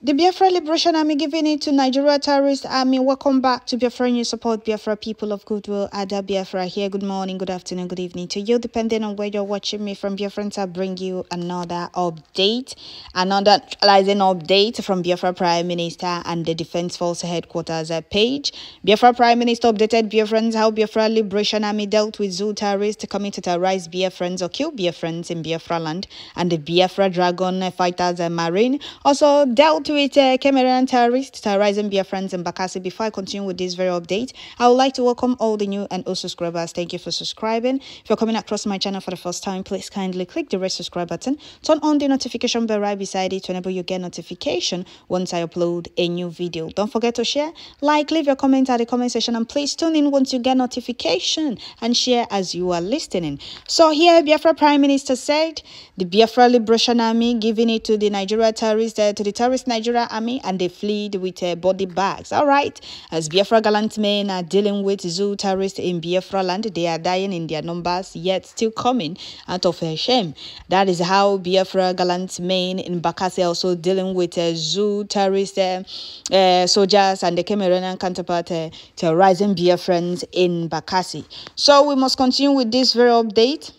The Biafra Liberation Army giving it to Nigeria Terrorist Army. Welcome back to Biafra News. Support Biafra, people of goodwill. Ada Biafra here. Good morning, good afternoon, good evening to you, depending on where you're watching me from. Biafrans, I bring you another update, another analyzing update from Biafra Prime Minister and the Defense Force Headquarters page. Biafra Prime Minister updated Biafrans how Biafra Liberation Army dealt with Zoo terrorists coming to terrorize Biafrans or kill Biafrans in Biafra land, and the Biafra Dragon fighters Marine also dealt with Cameroonian terrorists terrorizing Biafrans in Bakassi. Before I continue with this very update, I would like to welcome all the new and old subscribers. Thank you for subscribing. If you're coming across my channel for the first time, please kindly click the red subscribe button, turn on the notification bell right beside it to enable you get notification once I upload a new video. Don't forget to share, like, leave your comment at the comment section, and please tune in once you get notification and share as you are listening. So here, Biafra Prime Minister said the Biafra Liberation Army giving it to the Nigeria terrorists, to the terrorist Nigeria Army, and they fled with body bags. All right, as Biafra gallant men are dealing with Zoo terrorists in Biafra land, they are dying in their numbers, yet still coming out of shame. That is how Biafra gallant men in Bakassi also dealing with Zoo terrorist soldiers and the Cameroonian counterpart terrorizing Biafrans in Bakassi. So we must continue with this very update.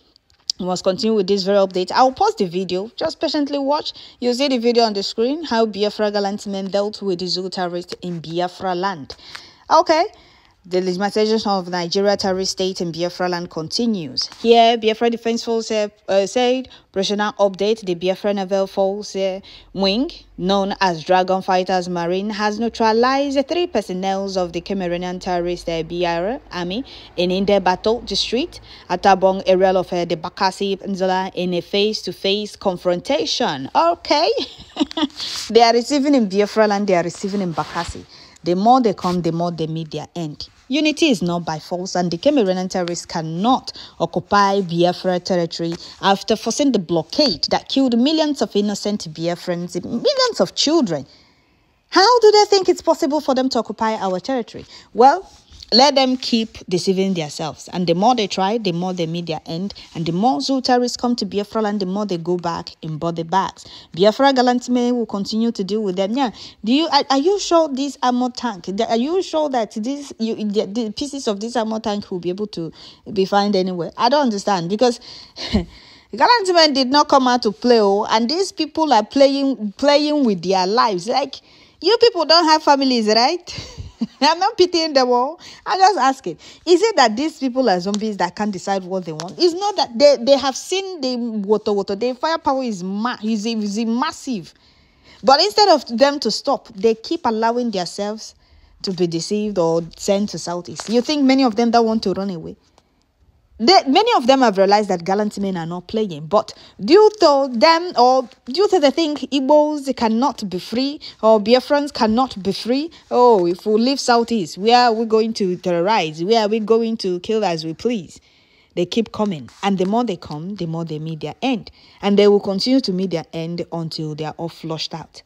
I'll pause the video. Just patiently watch. You'll see the video on the screen. How Biafra gallant men dealt with the Zoo terrorists in Biafra land. Okay. The legitimization of Nigeria terrorist state in Biafra land continues. Here, Biafra Defense Force said, operational update, the Biafra Naval Force wing, known as Dragon Fighters Marine, has neutralized 3 personnel of the Cameroonian terrorist BR Army in Inde Battle District, Atabong area of the Bakassi Peninsula, in a face-to-face confrontation. Okay. They are receiving in Biafra land, they are receiving in Bakassi. The more they come, the more they meet their end. Unity is not by force, and the Cameroonian terrorists cannot occupy Biafra territory after forcing the blockade that killed millions of innocent Biafrans, millions of children. How do they think it's possible for them to occupy our territory? Well, let them keep deceiving themselves. And the more they try, the more they meet their end. And the more Zoo terrorists come to Biafra land, the more they go back in body bags. Biafra gallant men will continue to deal with them. Yeah. Are you sure this armor tank? Are you sure that the pieces of this armor tank will be able to be found anywhere? I don't understand, because gallant men did not come out to play. And these people are playing with their lives. Like, you people don't have families, right? I'm not pitying them all. I'm just asking, is it that these people are zombies that can't decide what they want? It's not that they have seen the water. Their firepower is massive. But instead of them to stop, they keep allowing themselves to be deceived or sent to Southeast. You think many of them don't want to run away? Many of them have realized that gallant men are not playing, but due to they think Igbos cannot be free or Biafrans cannot be free. Oh, if we leave Southeast, where are we going to terrorize? Where are we going to kill as we please? They keep coming, and the more they come, the more they meet their end, and they will continue to meet their end until they are all flushed out.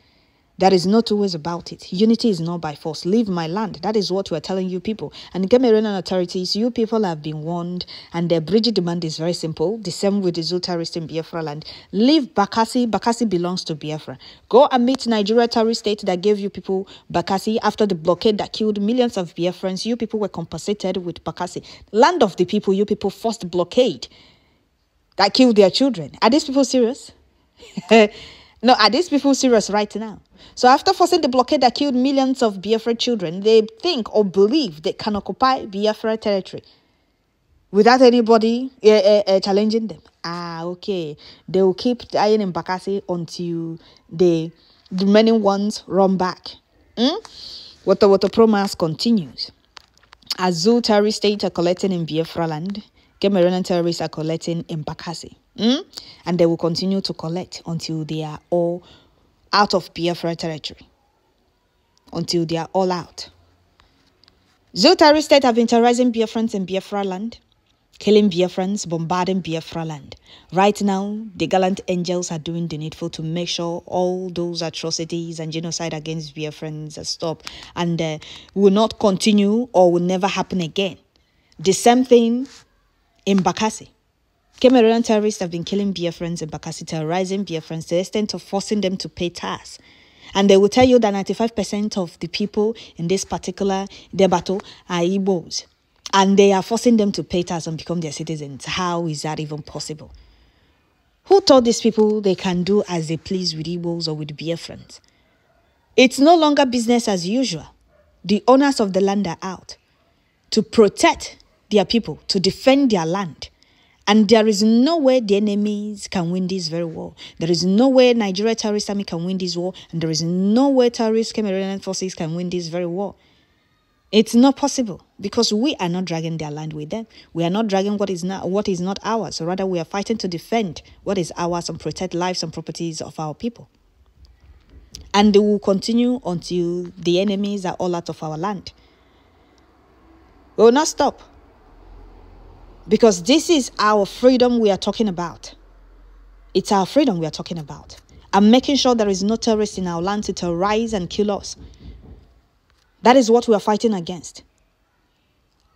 There is no two ways about it. Unity is not by force. Leave my land. That is what we are telling you people. And the Cameroonian authorities, you people have been warned, and their bridge demand is very simple. The same with the Zoo terrorists in Biafra land. Leave Bakassi. Bakassi belongs to Biafra. Go and meet Nigeria terrorist state that gave you people Bakassi after the blockade that killed millions of Biafrans. You people were compensated with Bakassi. Land of the people, you people forced blockade that killed their children. Are these people serious? No, are these people serious right now? So after forcing the blockade that killed millions of Biafra children, they think or believe they can occupy Biafra territory without anybody challenging them. Okay. They will keep dying in Bakassi until the remaining ones run back. What promise continues. As Zoo terrorist states are collecting in Biafra land, Cameroonian terrorists are collecting in Bakassi. And they will continue to collect until they are all out of Biafra territory. Until they are all out. Zoo terrorist state have been terrorizing Biafrans in Biafra land, killing Biafrans, bombarding Biafra land. Right now, the gallant angels are doing the needful to make sure all those atrocities and genocide against Biafrans are stopped and will not continue or will never happen again. The same thing in Bakassi. Cameroonian terrorists have been killing Biafrans in Bakassi, terrorizing Biafrans to the extent of forcing them to pay tax. And they will tell you that 95% of the people in this particular battle are Igbos. And they are forcing them to pay tax and become their citizens. How is that even possible? Who told these people they can do as they please with Igbos or with Biafrans? It's no longer business as usual. The owners of the land are out to protect their people, to defend their land. And there is no way the enemies can win this very war. There is no way Nigeria terrorist army can win this war. And there is no way terrorist Cameroonian forces can win this very war. It's not possible because we are not dragging their land with them. We are not dragging what is not ours. Rather, we are fighting to defend what is ours and protect lives and properties of our people. And they will continue until the enemies are all out of our land. We will not stop. Because this is our freedom we are talking about. It's our freedom we are talking about. And making sure there is no terrorist in our land to terrorize and kill us. That is what we are fighting against.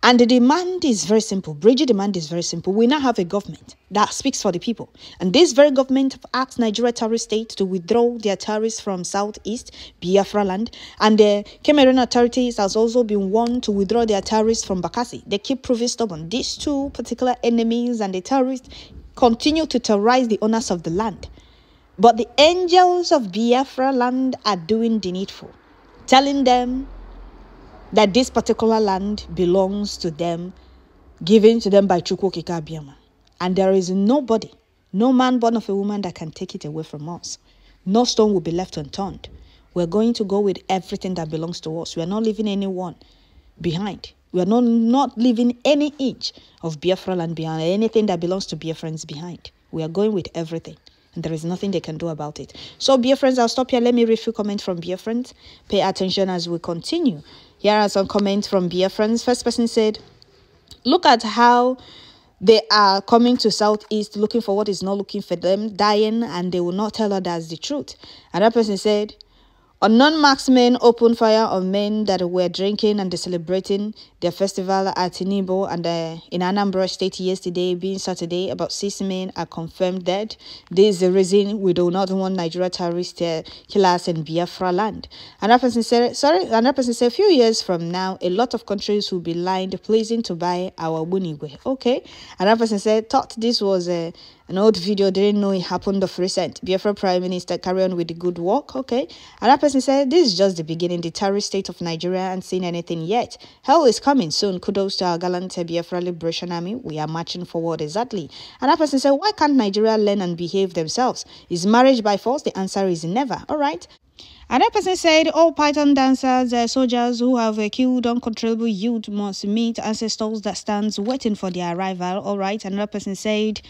And the demand is very simple. Bridget demand is very simple. We now have a government that speaks for the people. And this very government asked Nigeria terrorist state to withdraw their terrorists from southeast Biafra land. And the Cameroon authorities has also been warned to withdraw their terrorists from Bakassi. They keep proving stubborn. These two particular enemies and the terrorists continue to terrorize the owners of the land. But the angels of Biafra land are doing the needful, telling them that this particular land belongs to them, given to them by Chukwu Okike Abiama. And there is nobody, no man born of a woman that can take it away from us. No stone will be left unturned. We're going to go with everything that belongs to us. We are not leaving anyone behind. We are not leaving any inch of Biafra land behind, anything that belongs to Biafrans behind. We are going with everything. And there is nothing they can do about it. So, Biafrans, I'll stop here. Let me read a few comments from Biafrans. Pay attention as we continue. Here are some comments from Biafrans. First person said, look at how they are coming to Southeast looking for what is not looking for them, dying, and they will not tell others the truth. Another person said, unknown marksmen opened fire on men that were drinking and celebrating their festival at Tinibo and in Anambra State yesterday, being Saturday. About 6 men are confirmed dead. This is the reason we do not want Nigeria terrorist killers in Biafra land. Another person said, a few years from now, a lot of countries will be lined pleasing to buy our Ogbunigwe. Okay. Another person said, thought this was an old video, didn't know it happened of recent. Biafra Prime Minister carry on with the good work. Okay. Another person said, this is just the beginning, the terrorist state of Nigeria, and seen anything yet. Hell is coming soon. Kudos to our gallant Biafra Liberation Army. We are marching forward exactly. Another person said, why can't Nigeria learn and behave themselves? Is marriage by force? The answer is never. All right. Another person said, all Python dancers, soldiers who have killed uncontrollable youth must meet ancestors that stands waiting for their arrival. All right. Another person said,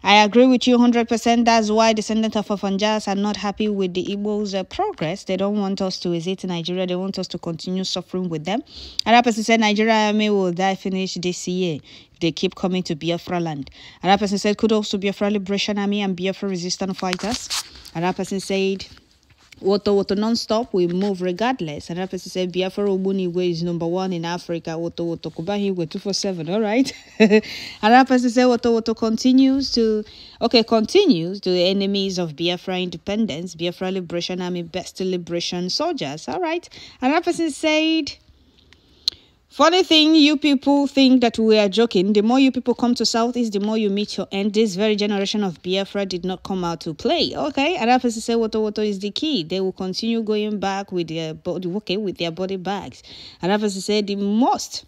I agree with you 100%. That's why descendants of Ofanjas are not happy with the Igbos' progress. They don't want us to visit Nigeria. They want us to continue suffering with them. Another person said, Nigeria army will die finish this year if they keep coming to Biafra land. Another person said, kudos to Biafra Liberation Army and Biafra resistance fighters. Another person said, Woto non-stop, we move regardless. Another person said, Biafra Ogbunigwe is #1 in Africa. Woto Kubahi 247. All right. Another person said, Woto continues to the enemies of Biafra independence. Biafra Liberation Army, best liberation soldiers. All right. Another person said, funny thing, you people think that we are joking. The more you people come to Southeast, the more you meet your end. This very generation of Biafra did not come out to play. Okay, another person said, Woto is the key. They will continue going back with their body bags. Another person said, the most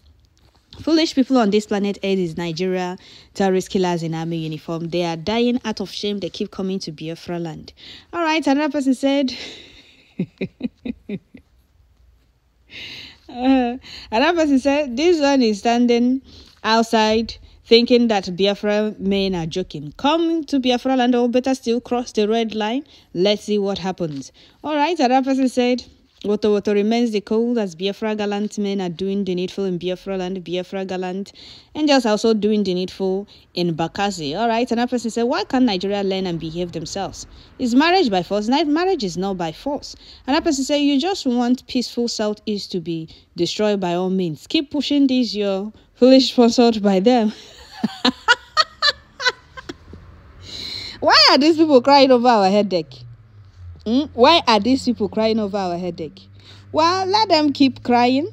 foolish people on this planet Earth is Nigeria terrorist killers in army uniform. They are dying out of shame. They keep coming to Biafra land. All right, another person said, another person said, this one is standing outside thinking that Biafra men are joking. Come to Biafra land, or better still, cross the red line. Let's see what happens. All right, another person said, Woto remains the code as Biafra gallant men are doing the needful in Biafra land. Biafra gallant angels are also doing the needful in Bakassi. All right, another person said, why can't Nigeria learn and behave themselves? Is marriage by force? Marriage is not by force. Another person said, you just want peaceful Southeast to be destroyed by all means. Keep pushing this, you're foolish sponsored by them. Why are these people crying over our headache? Why are these people crying over our headache? Well, let them keep crying.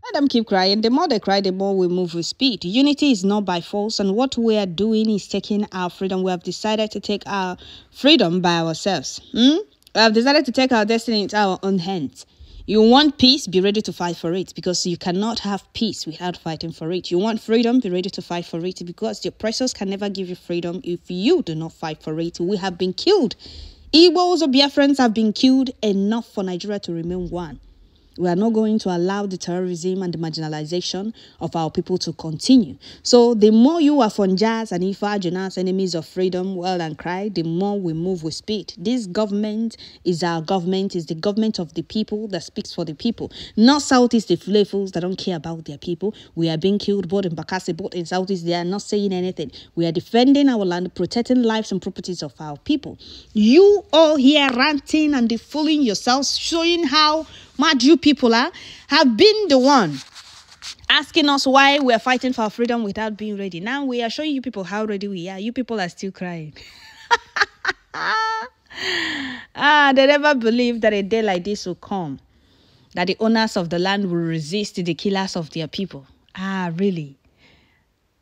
Let them keep crying. The more they cry, the more we move with speed. Unity is not by force, and what we are doing is taking our freedom. We have decided to take our freedom by ourselves. We have decided to take our destiny into our own hands. You want peace, be ready to fight for it, because you cannot have peace without fighting for it. You want freedom, be ready to fight for it, because the oppressors can never give you freedom if you do not fight for it. We have been killed. Igbos or Biafrans have been killed enough for Nigeria to remain one. We are not going to allow the terrorism and the marginalization of our people to continue. So the more you are Fonjas and Ifa, Jonas, enemies of freedom, well and cry, the more we move with speed. This government is our government, is the government of the people that speaks for the people. Not Southeast flavors that don't care about their people. We are being killed both in Bakassi, both in Southeast. They are not saying anything. We are defending our land, protecting lives and properties of our people. You all here ranting and fooling yourselves, showing how mad you people are, have been the one asking us why we are fighting for our freedom without being ready. Now we are showing you people how ready we are. You people are still crying. They never believed that a day like this will come, that the owners of the land will resist the killers of their people. Really?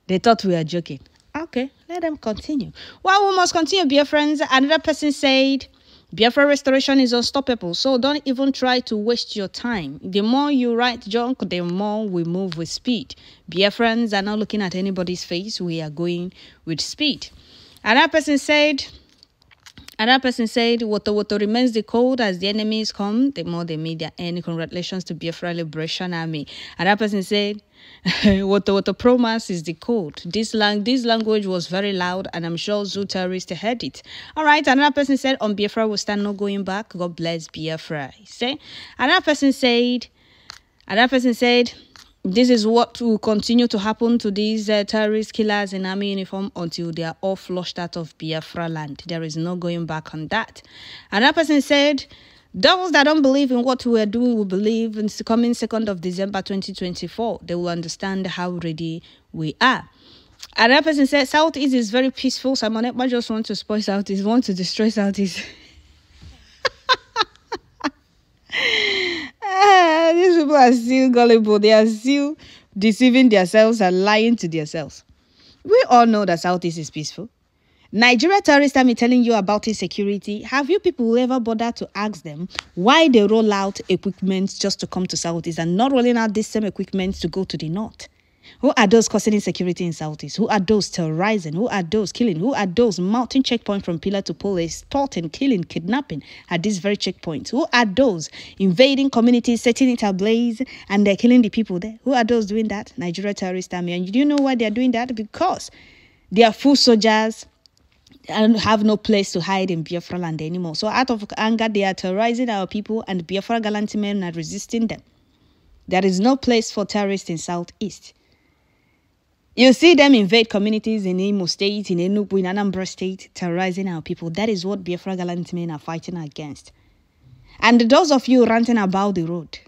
They thought we were joking. Okay, let them continue. Well, we must continue, dear friends. Another person said, Biafra restoration is unstoppable, so don't even try to waste your time. The more you write junk, the more we move with speed. Biafrans are not looking at anybody's face. We are going with speed. Another person said, Woto remains the code as the enemies come, the more they meet their end. Congratulations to Biafra Liberation Army. Another person said, Woto promise is the code. This language was very loud, and I'm sure Tèrrøríst heard it. All right, another person said, on Biafra will stand, no going back. God bless Biafra. Another person said, this is what will continue to happen to these terrorist killers in army uniform until they are all flushed out of Biafra land. There is no going back on that. Another person said, those that don't believe in what we are doing will believe in the coming 2nd of December 2024. They will understand how ready we are. Another person said, Southeast is very peaceful. Simon Ekpa just want to spoil Southeast, want to destroy Southeast. These people are still gullible. They are still deceiving themselves and lying to themselves. We all know that Southeast is peaceful. Nigeria Tèrrøríst army telling you about insecurity. Have you people ever bothered to ask them why they roll out equipment just to come to Southeast and not rolling out this same equipment to go to the north? Who are those causing insecurity in Southeast? Who are those terrorizing? Who are those killing? Who are those mounting checkpoint from pillar to pole, extorting, killing, kidnapping at these very checkpoints? Who are those invading communities, setting it ablaze, and they're killing the people there? Who are those doing that? Nigeria Tèrrøríst army. And do you know why they're doing that? Because they are full soldiers and have no place to hide in Biafra land anymore. So out of anger, they are terrorizing our people, and Biafra gallant men are resisting them. There is no place for terrorists in Southeast. You see them invade communities in Imo State, in Enugu, in Anambra State, terrorizing our people. That is what Biafra gallant men are fighting against. And those of you ranting about the road,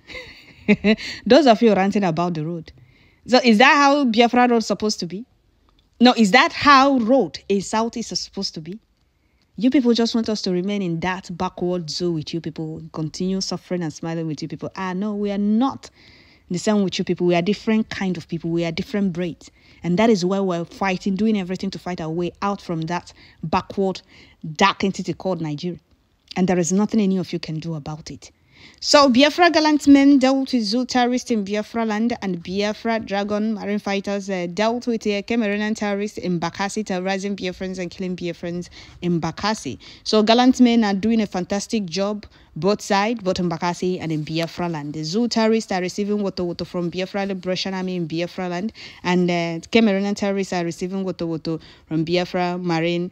So is that how Biafra road is supposed to be? No, is that how road in Southeast is supposed to be? You people just want us to remain in that backward zone with you people, continue suffering and smiling with you people. No, we are not the same with you people. We are different kind of people. We are different breeds. And that is why we're fighting, doing everything to fight our way out from that backward, dark entity called Nigeria. And there is nothing any of you can do about it. So Biafra gallant men dealt with Tèrrøríst in Biafra land, and Biafra dragon marine fighters dealt with Cameroonian terrorists in Bakassi, terrorizing Biafrans and killing Biafrans in Bakassi. So gallant men are doing a fantastic job, both sides, both in Bakassi and in Biafra land. The Tèrrøríst are receiving woto from Biafra Liberation Army in Biafra land, and Cameroonian terrorists are receiving woto from Biafra marine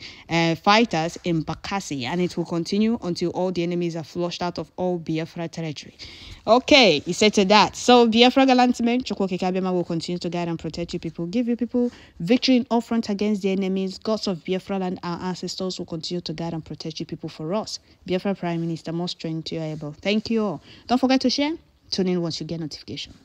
fighters in Bakassi, and it will continue until all the enemies are flushed out of all Biafra territory. Okay, he said to that. So Biafra gallant men, Chukwu Kekabema will continue to guide and protect you people, give you people victory in all front against the enemies. Gods of Biafra land, our ancestors will continue to guide and protect you people for us. Biafra Prime Minister, more strength to your able. Thank you all. Don't forget to share. Tune in once you get notification.